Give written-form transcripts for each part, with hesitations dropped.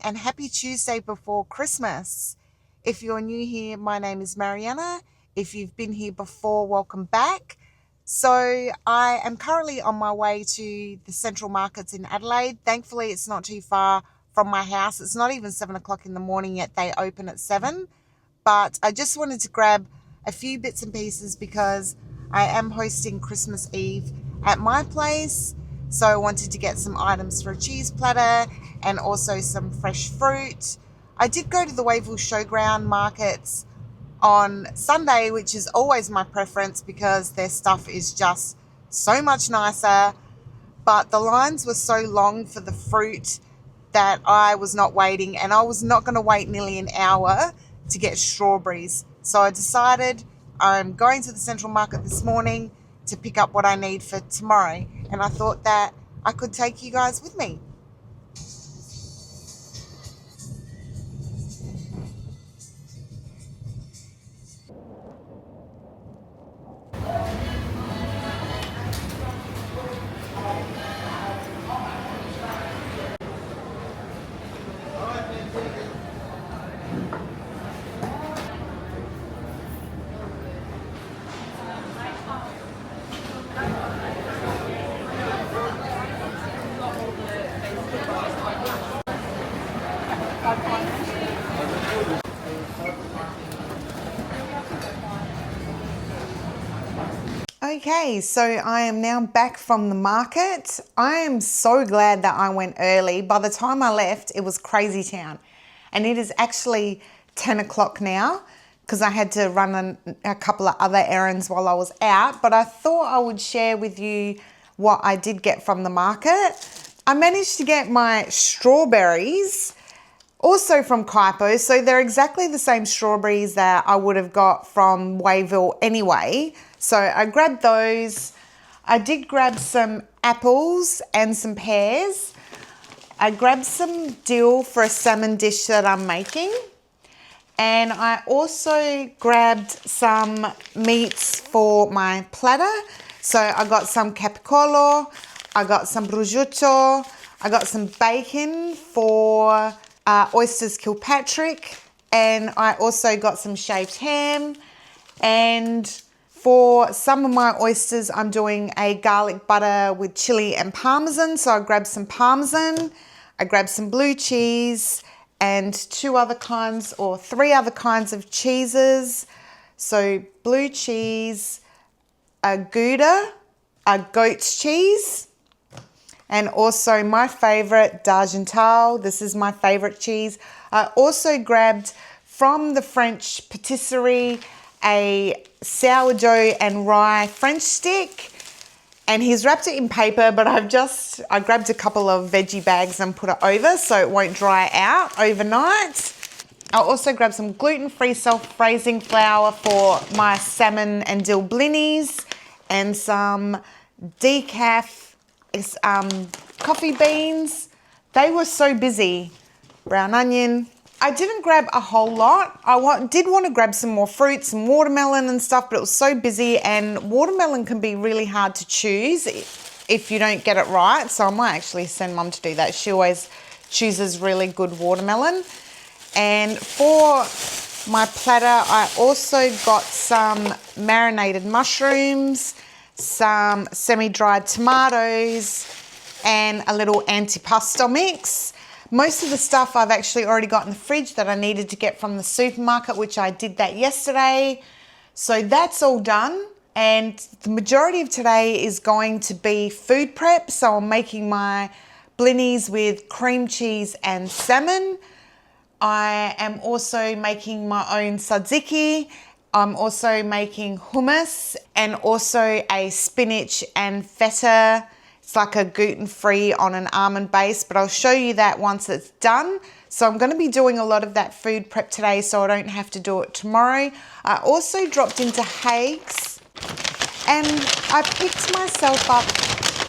and happy Tuesday before Christmas. If you're new here, my name is Mariana. If you've been here before, welcome back. So I am currently on my way to the Central Markets in Adelaide. Thankfully, it's not too far from my house. It's not even 7 o'clock in the morning yet. They open at 7. But I just wanted to grab a few bits and pieces because I am hosting Christmas Eve at my place. So I wanted to get some items for a cheese platter and also some fresh fruit. I did go to the Wavell Showground markets on Sunday, which is always my preference because their stuff is just so much nicer. But the lines were so long for the fruit that I was not waiting, and I was not going to wait nearly an hour to get strawberries. So I decided I'm going to the Central Market this morning to pick up what I need for tomorrow, and I thought that I could take you guys with me. Okay, so I am now back from the market. I am so glad that I went early. By the time I left, it was crazy town. And it is actually 10 o'clock now because I had to run a couple of other errands while I was out. But I thought I would share with you what I did get from the market. I managed to get my strawberries also from Kaipo, so they're exactly the same strawberries that I would have got from Wavell anyway. So I grabbed those. I did grab some apples and some pears. I grabbed some dill for a salmon dish that I'm making. And I also grabbed some meats for my platter. So I got some capicola, I got some prosciutto, I got some bacon for oysters Kilpatrick, and I also got some shaved ham. And for some of my oysters, I'm doing a garlic butter with chili and parmesan. So I grabbed some parmesan, I grabbed some blue cheese, and three other kinds of cheeses. So blue cheese, a Gouda, a goat's cheese, and also my favorite, d'Argental. This is my favorite cheese. I also grabbed from the French patisserie a sourdough and rye French stick, and he's wrapped it in paper, but I grabbed a couple of veggie bags and put it over so it won't dry out overnight. I also grabbed some gluten-free self-raising flour for my salmon and dill blinis, and some decaf coffee beans. They were so busy. Brown onion. I didn't grab a whole lot. I did want to grab some more fruit, some watermelon and stuff, but it was so busy, and watermelon can be really hard to choose if you don't get it right. So I might actually send Mum to do that. She always chooses really good watermelon. And for my platter, I also got some marinated mushrooms, some semi-dried tomatoes, and a little antipasto mix. Most of the stuff I've actually already got in the fridge that I needed to get from the supermarket, which I did that yesterday. So that's all done. And the majority of today is going to be food prep. So I'm making my blinis with cream cheese and salmon. I am also making my own tzatziki. I'm also making hummus and also a spinach and feta. It's like a gluten-free on an almond base, but I'll show you that once it's done. So I'm going to be doing a lot of that food prep today so I don't have to do it tomorrow. I also dropped into Hague's and I picked myself up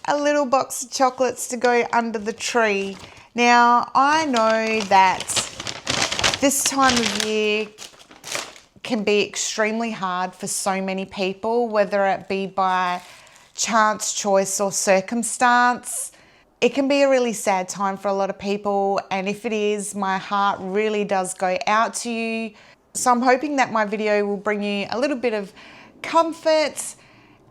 a little box of chocolates to go under the tree. Now, I know that this time of year can be extremely hard for so many people, whether it be by chance, choice or circumstance. It can be a really sad time for a lot of people, and if it is, my heart really does go out to you. So I'm hoping that my video will bring you a little bit of comfort.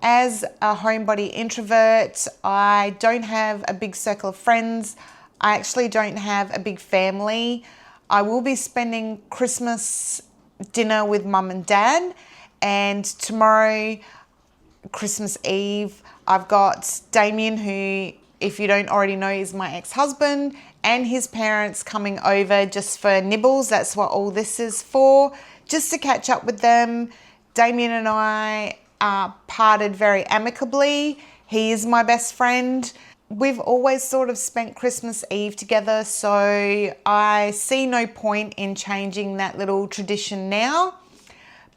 As a homebody introvert, I don't have a big circle of friends. I actually don't have a big family. I will be spending Christmas dinner with mum and dad, and tomorrow, Christmas Eve, I've got Damien, who, if you don't already know, is my ex-husband, and his parents coming over just for nibbles. That's what all this is for, just to catch up with them. Damien and I parted very amicably. He is my best friend. We've always sort of spent Christmas Eve together, so I see no point in changing that little tradition now.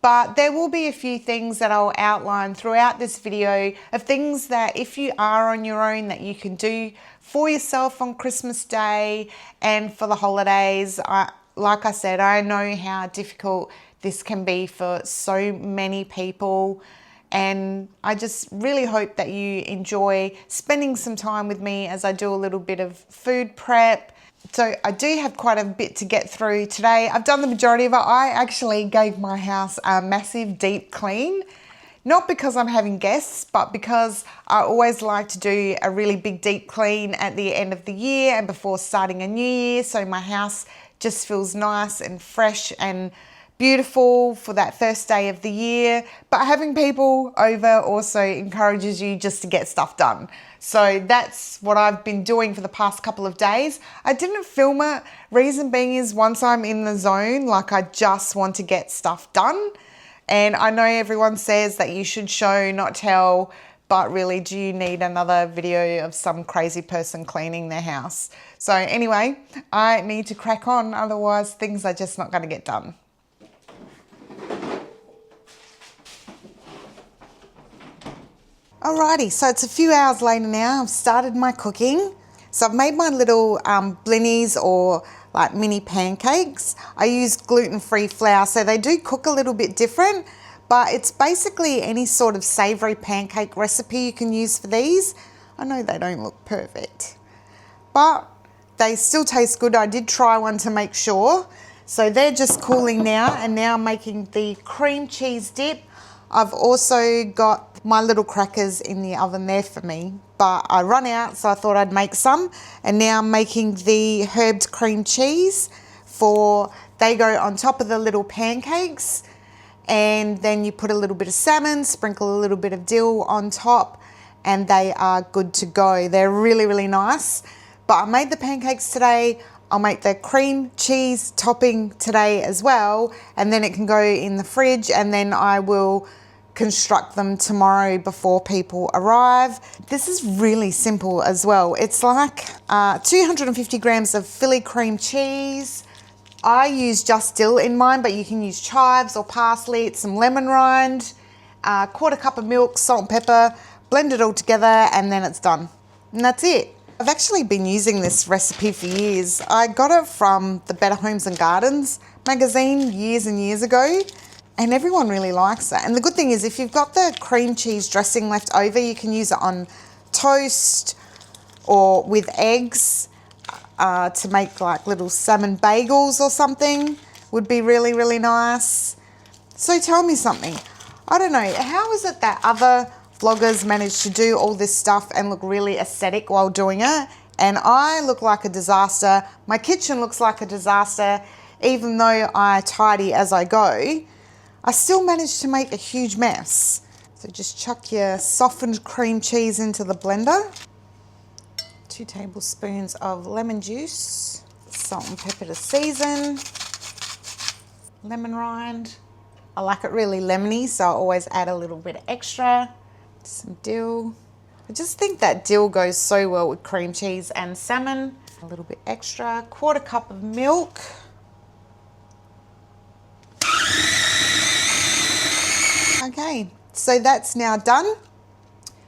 But there will be a few things that I'll outline throughout this video of things that, if you are on your own, that you can do for yourself on Christmas Day and for the holidays. Like I said, I know how difficult this can be for so many people, and I just really hope that you enjoy spending some time with me as I do a little bit of food prep. So I do have quite a bit to get through today. I've done the majority of it. I actually gave my house a massive deep clean, not because I'm having guests, but because I always like to do a really big deep clean at the end of the year and before starting a new year, so my house just feels nice and fresh and beautiful for that first day of the year. But having people over also encourages you just to get stuff done. So that's what I've been doing for the past couple of days. I didn't film it. Reason being is, once I'm in the zone, like, I just want to get stuff done. And I know everyone says that you should show, not tell, but really, do you need another video of some crazy person cleaning their house? So anyway, I need to crack on, otherwise things are just not going to get done. Alrighty, so it's a few hours later now. I've started my cooking. So I've made my little blinis, or like mini pancakes. I use gluten-free flour, so they do cook a little bit different, but it's basically any sort of savory pancake recipe you can use for these. I know they don't look perfect, but they still taste good. I did try one to make sure. So they're just cooling now, and now I'm making the cream cheese dip. I've also got my little crackers in the oven there for me, but I run out, so I thought I'd make some. And now I'm making the herbed cream cheese they go on top of the little pancakes, and then you put a little bit of salmon, sprinkle a little bit of dill on top, and they are good to go. They're really, really nice. But I made the pancakes today. I'll make the cream cheese topping today as well, and then it can go in the fridge, and then I will construct them tomorrow before people arrive. This is really simple as well. It's like 250 grams of Philly cream cheese. I use just dill in mine, but you can use chives or parsley, some lemon rind, quarter cup of milk, salt and pepper, blend it all together, and then it's done. And that's it. I've actually been using this recipe for years. I got it from the Better Homes and Gardens magazine years and years ago, and everyone really likes it. And the good thing is, if you've got the cream cheese dressing left over, you can use it on toast or with eggs to make like little salmon bagels or something. Would be really, really nice. So tell me something. I don't know, how is it that other vloggers manage to do all this stuff and look really aesthetic while doing it, and I look like a disaster? My kitchen looks like a disaster. Even though I tidy as I go, I still manage to make a huge mess. So just chuck your softened cream cheese into the blender. 2 tablespoons of lemon juice, salt and pepper to season, lemon rind. I like it really lemony, so I always add a little bit extra. Some dill. I just think that dill goes so well with cream cheese and salmon. A little bit extra, quarter cup of milk. Okay, so that's now done.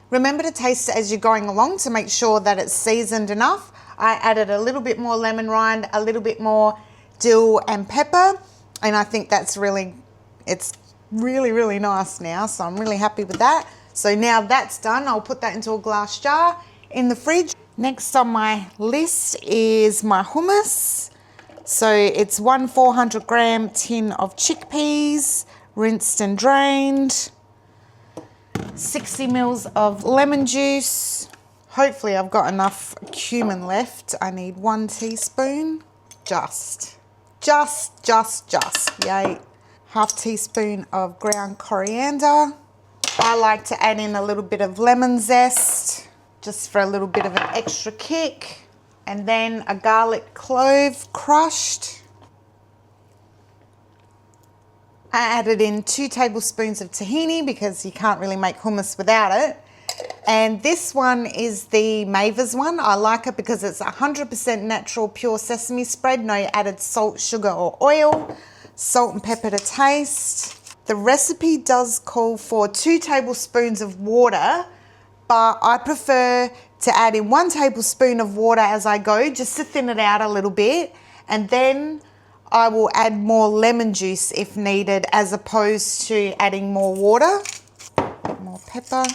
Remember to taste it as you're going along to make sure that it's seasoned enough. I added a little bit more lemon rind, a little bit more dill and pepper, and I think it's really, really nice now, so I'm really happy with that. So now that's done, I'll put that into a glass jar in the fridge. Next on my list is my hummus. So it's 1 400-gram tin of chickpeas, rinsed and drained. 60 mils of lemon juice. Hopefully I've got enough cumin left. I need 1 teaspoon. Just. Yay. 1/2 teaspoon of ground coriander. I like to add in a little bit of lemon zest, just for a little bit of an extra kick. And then a garlic clove crushed. I added in 2 tablespoons of tahini because you can't really make hummus without it. And this one is the Mavis one. I like it because it's 100% natural pure sesame spread, no added salt, sugar or oil. Salt and pepper to taste. The recipe does call for 2 tablespoons of water, but I prefer to add in 1 tablespoon of water as I go, just to thin it out a little bit. And then I will add more lemon juice if needed, as opposed to adding more water. More pepper.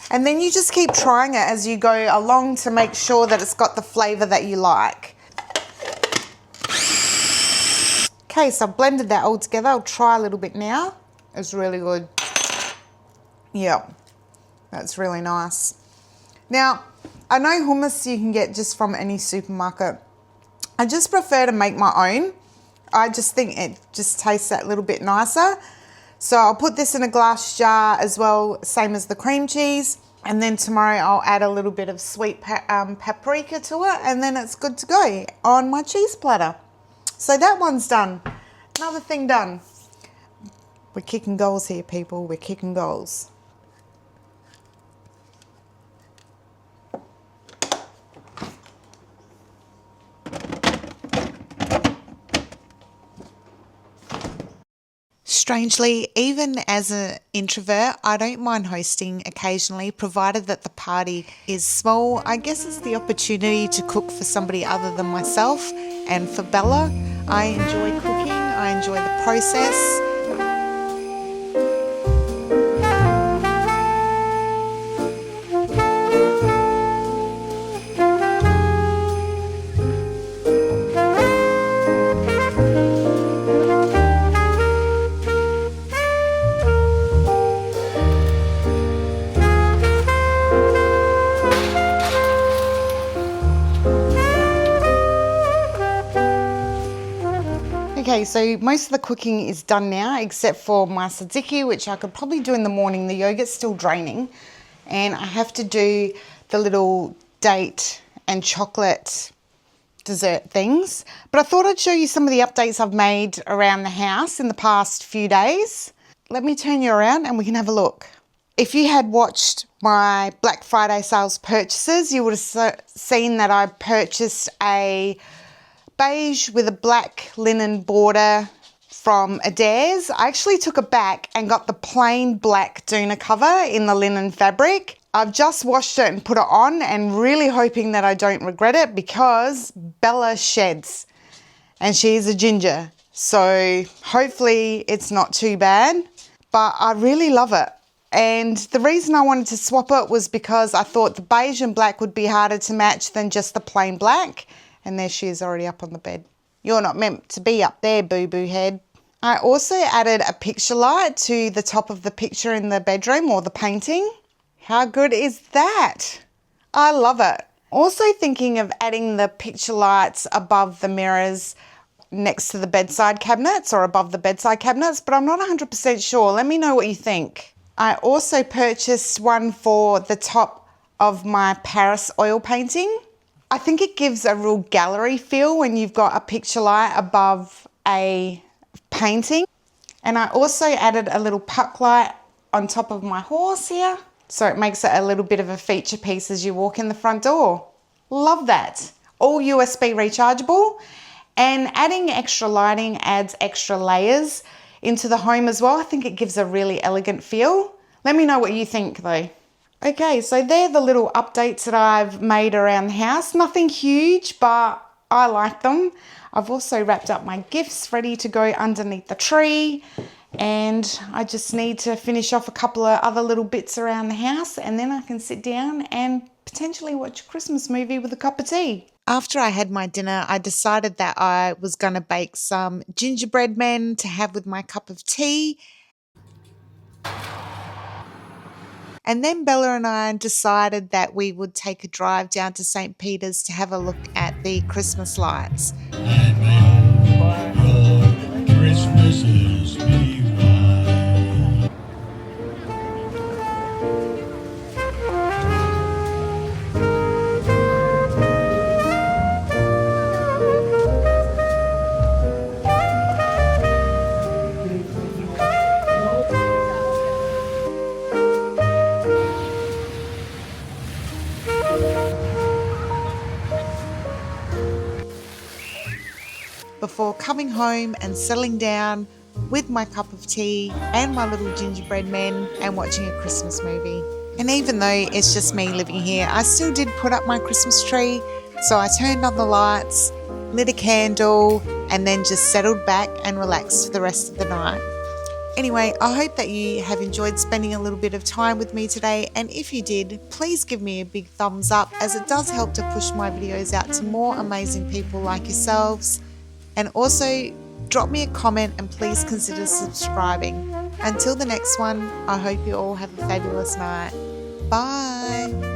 And then you just keep trying it as you go along to make sure that it's got the flavour that you like. Okay, so I've blended that all together. I'll try a little bit now. It's really good. Yeah, that's really nice. Now, I know hummus you can get just from any supermarket. I just prefer to make my own. I just think it just tastes that little bit nicer. So I'll put this in a glass jar as well, same as the cream cheese. And then tomorrow I'll add a little bit of sweet paprika to it, and then it's good to go on my cheese platter. So that one's done. Another thing done. We're kicking goals here, people. We're kicking goals. Strangely, even as an introvert, I don't mind hosting occasionally, provided that the party is small. I guess it's the opportunity to cook for somebody other than myself. And for Bella, I enjoy cooking. I enjoy the process. Okay, so most of the cooking is done now, except for my tzatziki, which I could probably do in the morning. The yogurt's still draining. And I have to do the little date and chocolate dessert things. But I thought I'd show you some of the updates I've made around the house in the past few days. Let me turn you around and we can have a look. If you had watched my Black Friday sales purchases, you would have seen that I purchased a beige with a black linen border from Adairs. I actually took it back and got the plain black doona cover in the linen fabric. I've just washed it and put it on, and really hoping that I don't regret it, because Bella sheds and she's a ginger. So hopefully it's not too bad, but I really love it. And the reason I wanted to swap it was because I thought the beige and black would be harder to match than just the plain black. And there she is, already up on the bed. You're not meant to be up there, boo-boo head. I also added a picture light to the top of the picture in the bedroom, or the painting. How good is that? I love it. Also thinking of adding the picture lights above the mirrors next to the bedside cabinets, or above the bedside cabinets, but I'm not 100% sure. Let me know what you think. I also purchased one for the top of my Paris oil painting. I think it gives a real gallery feel when you've got a picture light above a painting. And I also added a little puck light on top of my horse here, so it makes it a little bit of a feature piece as you walk in the front door. Love that. All USB rechargeable, and adding extra lighting adds extra layers into the home as well. I think it gives a really elegant feel. Let me know what you think though. Okay, so they're the little updates that I've made around the house. Nothing huge, but I like them. I've also wrapped up my gifts ready to go underneath the tree. And I just need to finish off a couple of other little bits around the house, and then I can sit down and potentially watch a Christmas movie with a cup of tea. After I had my dinner, I decided that I was going to bake some gingerbread men to have with my cup of tea. And then Bella and I decided that we would take a drive down to St. Peter's to have a look at the Christmas lights. Before coming home and settling down with my cup of tea and my little gingerbread men and watching a Christmas movie. And even though it's just me living here, I still did put up my Christmas tree. So I turned on the lights, lit a candle, and then just settled back and relaxed for the rest of the night. Anyway, I hope that you have enjoyed spending a little bit of time with me today, and if you did, please give me a big thumbs up, as it does help to push my videos out to more amazing people like yourselves. And also, drop me a comment and please consider subscribing. Until the next one, I hope you all have a fabulous night. Bye!